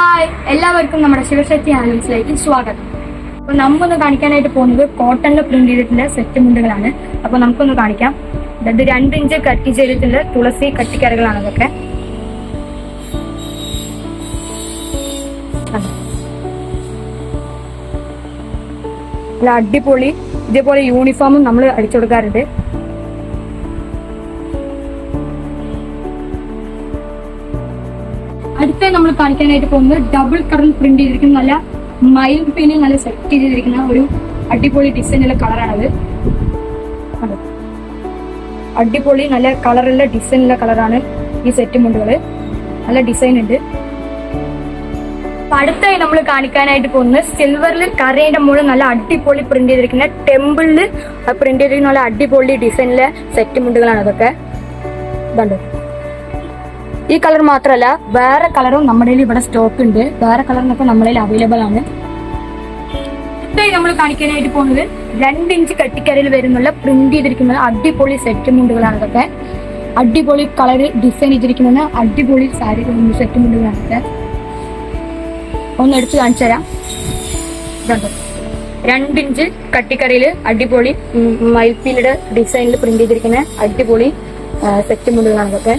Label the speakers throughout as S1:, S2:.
S1: Hi, എല്ലാവർക്കും നമ്മുടെ ശിവശക്തി ഹാൻഡ്ലൂംസിലേക്ക് സ്വാഗതം. അപ്പൊ നമുക്കൊന്ന് കാണിക്കാനായിട്ട് പോകുന്നത് കോട്ടണിൽ പ്രിന്റ് ചെയ്തിട്ടുള്ള സെറ്റ് മുണ്ടുകളാണ്. അപ്പൊ നമുക്കൊന്ന് കാണിക്കാം. അതായത് 2 ഇഞ്ച് കട്ടി ചെയ്തിട്ടുള്ള തുളസി കട്ടിക്കരകളാണ് ഇതൊക്കെ. നല്ല അടിപൊളി. ഇതേപോലെ യൂണിഫോമും നമ്മൾ അടിച്ചു കൊടുക്കാറുണ്ട്. അടുത്ത നമ്മൾ കാണിക്കാനായിട്ട് പോകുന്നത് ഡബിൾ കളറിൽ പ്രിന്റ് ചെയ്തിരിക്കുന്ന നല്ല മയിൽ പെയിനിൽ നല്ല സെറ്റ് ചെയ്തിരിക്കുന്ന ഒരു അടിപൊളി ഡിസൈനുള്ള കളറാണത്. അടിപൊളി നല്ല കളറുള്ള ഡിസൈനുള്ള കളറാണ് ഈ സെറ്റ് മുണ്ടുകള്. നല്ല ഡിസൈൻ ഉണ്ട്. അടുത്തായി നമ്മൾ കാണിക്കാനായിട്ട് പോകുന്നത് സിൽവറിൽ കരയുടെ മുകളിൽ നല്ല അടിപൊളി പ്രിന്റ് ചെയ്തിരിക്കുന്ന ടെമ്പിളിൽ പ്രിന്റ് ചെയ്തിരിക്കുന്ന നല്ല അടിപൊളി ഡിസൈനിലെ സെറ്റ് മുണ്ടുകളാണ് അതൊക്കെ. ഇതുണ്ട്. ഈ കളർ മാത്രമല്ല, വേറെ കളറും നമ്മുടെ ഇവിടെ സ്റ്റോക്ക് ഉണ്ട്. വേറെ കളറിനൊക്കെ നമ്മുടെ അവൈലബിൾ ആണ്. ഇതായി നമ്മൾ കാണിക്കാനായിട്ട് പോകുന്നത് 2 ഇഞ്ച് കട്ടിക്കരയിൽ വരുന്നുള്ള പ്രിന്റ് ചെയ്തിരിക്കുന്ന അടിപൊളി സെറ്റ് മുണ്ടുകളാണ് ഇതൊക്കെ. അടിപൊളി കളർ ഡിസൈൻ ചെയ്തിരിക്കുന്ന അടിപൊളി സാരി സെറ്റ് മുണ്ടുകളാണ് ഇതൊക്കെ. ഒന്ന് എടുത്ത് കാണിച്ചു തരാം. ഇതുണ്ട്. 2 ഇഞ്ച് കട്ടിക്കരയിൽ അടിപൊളി മയിൽപ്പീലിയുടെ ഡിസൈനിൽ പ്രിന്റ് ചെയ്തിരിക്കുന്ന അടിപൊളി സെറ്റ് മുണ്ടുകളാണ് ഇതൊക്കെ.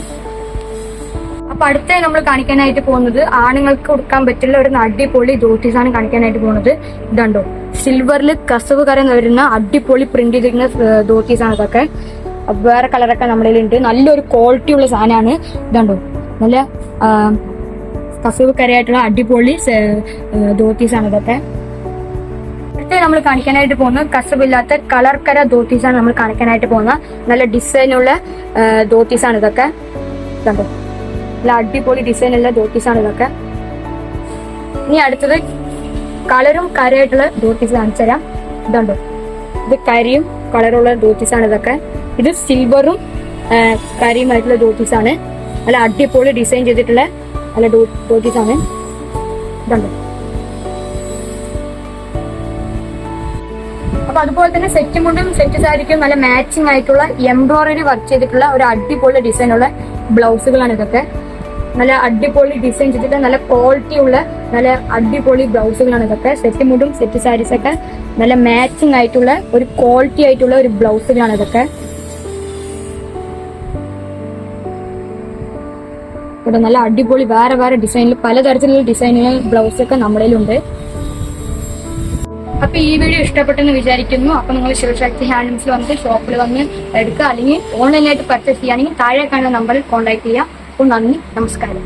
S1: അപ്പൊ അടുത്തായി നമ്മൾ കാണിക്കാനായിട്ട് പോകുന്നത് ആണുങ്ങൾക്ക് കൊടുക്കാൻ പറ്റുള്ള ഒരു അടിപൊളി ധോത്തീസാണ് കാണിക്കാനായിട്ട് പോകുന്നത്. ഇതുണ്ടോ, സിൽവറിൽ കസവ് കര വരുന്ന അടിപൊളി പ്രിന്റ് ചെയ്തിരിക്കുന്ന ധോത്തീസാണ് ഇതൊക്കെ. വേറെ കളറൊക്കെ നമ്മുടെ ഉണ്ട്. നല്ലൊരു ക്വാളിറ്റി ഉള്ള സാധനമാണ്. ഇതുണ്ടോ, നല്ല കസവ് കരയായിട്ടുള്ള അടിപൊളി ധോത്തീസാണ് ഇതൊക്കെ. അടുത്ത നമ്മൾ കാണിക്കാനായിട്ട് പോകുന്നത് കസവില്ലാത്ത കളർ കര ധോത്തീസാണ് നമ്മൾ കാണിക്കാനായിട്ട് പോകുന്നത്. നല്ല ഡിസൈനുള്ള ധോത്തീസാണ് ഇതൊക്കെ. ഇതുണ്ടോ, നല്ല അടിപൊളി ഡിസൈനുള്ള ധോത്തീസാണ് ഇതൊക്കെ. ഇനി അടുത്തത് കളറും കരയായിട്ടുള്ള ധോത്തീസ് കാണിച്ചു തരാം. ഇതുണ്ടോ, ഇത് കരിയും കളറുള്ള ധോത്തീസാണ് ഇതൊക്കെ. ഇത് സിൽവറും കരിയുമായിട്ടുള്ള ധോത്തീസാണ്. നല്ല അടിപൊളി ഡിസൈൻ ചെയ്തിട്ടുള്ള നല്ല ധോത്തീസാണ്. ഇതുണ്ടോ. അപ്പൊ അതുപോലെ തന്നെ സെറ്റ് മുണ്ടും സെറ്റ് സാരിക്കും നല്ല മാച്ചിങ് ആയിട്ടുള്ള എംബ്രോയിഡറി വർക്ക് ചെയ്തിട്ടുള്ള ഒരു അടിപൊളി ഡിസൈനുള്ള ബ്ലൗസുകളാണ് ഇതൊക്കെ. നല്ല അടിപൊളി ഡിസൈൻ ചെയ്തിട്ട് നല്ല ക്വാളിറ്റി ഉള്ള നല്ല അടിപൊളി ബ്ലൗസുകളാണ് ഇതൊക്കെ. സെറ്റ് മുണ്ടും സെറ്റ് സാരീസ് ഒക്കെ നല്ല മാച്ചിങ് ആയിട്ടുള്ള ഒരു ക്വാളിറ്റി ആയിട്ടുള്ള ഒരു ബ്ലൗസുകളാണ് ഇതൊക്കെ. ഇവിടെ നല്ല അടിപൊളി വേറെ വേറെ ഡിസൈനിൽ പലതരത്തിലുള്ള ഡിസൈനുകൾ ബ്ലൗസ് ഒക്കെ നമ്മളിലുണ്ട്. അപ്പൊ ഈ വീഡിയോ ഇഷ്ടപ്പെട്ടെന്ന് വിചാരിക്കുന്നു. അപ്പൊ നിങ്ങൾ ശിവശക്തി ഹാൻഡ്ലൂംസിൽ വന്നിട്ട് ഷോപ്പിൽ വന്ന് എടുക്കുക, അല്ലെങ്കിൽ ഓൺലൈനായിട്ട് പർച്ചേസ് ചെയ്യുകയാണെങ്കിൽ താഴെ കാണുന്ന നമ്പറിൽ കോൺടാക്ട് ചെയ്യുക. അപ്പോൾ നന്ദി, നമസ്കാരം.